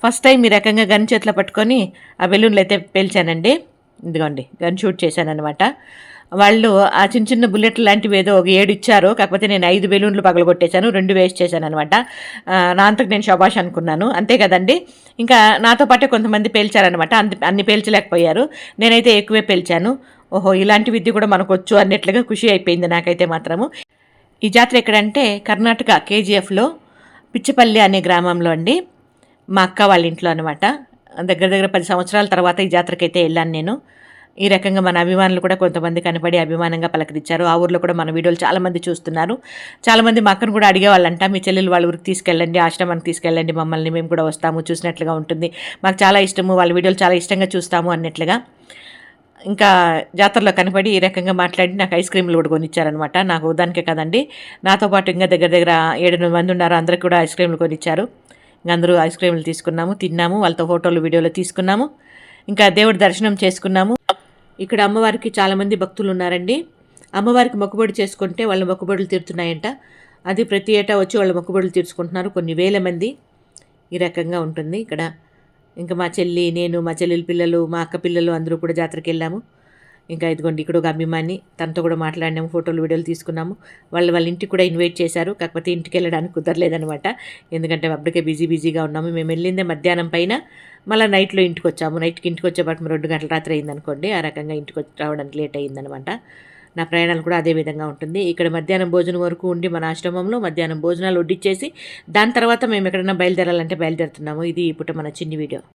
First time ఈ రకంగా gun చేతిలో పట్టుకొని ఆ బెలూన్లు అయితే పేల్చానండి. ఇదిగోండి గన్ షూట్ చేశాననమాట. వాళ్ళు ఆ చిన్న చిన్న బుల్లెట్లు లాంటివి ఏదో ఒక 7 ఇచ్చారు. కాకపోతే నేను 5 బెలూన్లు పగలగొట్టేశాను. 2 వేస్ట్ చేశాననమాట. నా అంతకు నేను శభాష్ అనుకున్నాను. అంతే కదండీ! ఇంకా నాతో పాటే కొంతమంది పేల్చారనమాట. అన్ని పేల్చలేకపోయారు. నేనైతే ఎక్కువే పేల్చాను. ఓహో! ఇలాంటి విద్య కూడా మనకొచ్చు అన్నట్లుగా ఖుషి అయిపోయింది నాకైతే మాత్రము. ఈ జాతర ఎక్కడంటే కర్ణాటక కేజీఎఫ్‌లో పిచ్చిపల్లి అనే గ్రామంలో అండి. మా అక్క వాళ్ళ ఇంట్లో అనమాట. దగ్గర దగ్గర 10 సంవత్సరాల తర్వాత ఈ జాతరకైతే ఎళ్ళాను నేను. ఈ రకంగా మన అభిమానులు కూడా కొంతమంది కనపడి అభిమానంగా పలకరించారు. ఆ ఊర్లో కూడా మన వీడియోలు చాలామంది చూస్తున్నారు. చాలామంది మా అక్కను కూడా అడిగేవాళ్ళంట, మీ చెల్లెలు వాళ్ళ ఊరికి తీసుకెళ్ళండి, ఆశ్రమానికి తీసుకెళ్ళండి మమ్మల్ని, మేము కూడా వస్తాము, చూసినట్లుగా ఉంటుంది. మాకు చాలా ఇష్టము, వాళ్ళ వీడియోలు చాలా ఇష్టంగా చూస్తాము అన్నట్లుగా. ఇంకా జాతరలో కనపడి ఈ రకంగా మాట్లాడి నాకు ఐస్ క్రీమ్‌లు కూడా కొనిచ్చారనమాట. నాకు దానికే కాదండి, నాతో పాటు ఇంకా దగ్గర దగ్గర 7, 8 మంది ఉన్నారు. అందరికి కూడా ఐస్ క్రీమ్‌లు కొనిచ్చారు. ఇంక అందరూ ఐస్ క్రీమ్‌లు తీసుకున్నాము, తిన్నాము, వాళ్ళతో ఫోటోలు, వీడియోలు తీసుకున్నాము. ఇంకా దేవుడి దర్శనం చేసుకున్నాము. ఇక్కడ అమ్మవారికి చాలామంది భక్తులు ఉన్నారండి. అమ్మవారికి మొక్కుబడి చేసుకుంటే వాళ్ళ మొక్కుబడులు తీరుతున్నాయంట. అది ప్రతి ఏటా వచ్చి వాళ్ళ మొక్కుబడులు తీర్చుకుంటున్నారు కొన్ని వేల మంది. ఈ రకంగా ఉంటుంది ఇక్కడ. ఇంకా మా చెల్లి, నేను, మా చెల్లెలి పిల్లలు, మా అక్క పిల్లలు అందరూ కూడా జాతరకెళ్ళాము. ఇంకా ఇదిగోండి ఇక్కడ ఒక అభిమాని, తనతో కూడా మాట్లాడినాము, ఫోటోలు, వీడియోలు తీసుకున్నాము. వాళ్ళ ఇంటికి కూడా ఇన్వైట్ చేశారు. కాకపోతే ఇంటికెళ్ళడానికి కుదరలేదనమాట. ఎందుకంటే అప్పటికే బిజీగా ఉన్నాము. మేము వెళ్ళిందే మధ్యాహ్నం పైన, మళ్ళీ నైట్‌లో ఇంటికొచ్చాము. నైట్‌కి ఇంటికొచ్చేపాటికి 2 గంటల రాత్రి అయిందనుకోండి. ఆ రకంగా రావడానికి లేట్ అయిందనమాట. నా ప్రయాణాలు కూడా అదే విధంగా ఉంటుంది. ఇక్కడ మధ్యాహ్నం భోజనం వరకు ఉండి మన ఆశ్రమంలో మధ్యాహ్నం భోజనాలు వడ్డిచ్చేసి, దాని తర్వాత మేము ఎక్కడైనా బయలుదేరాలంటే బయలుదేరుతున్నాము. ఇది ఈ పూట మన చిన్ని వీడియో.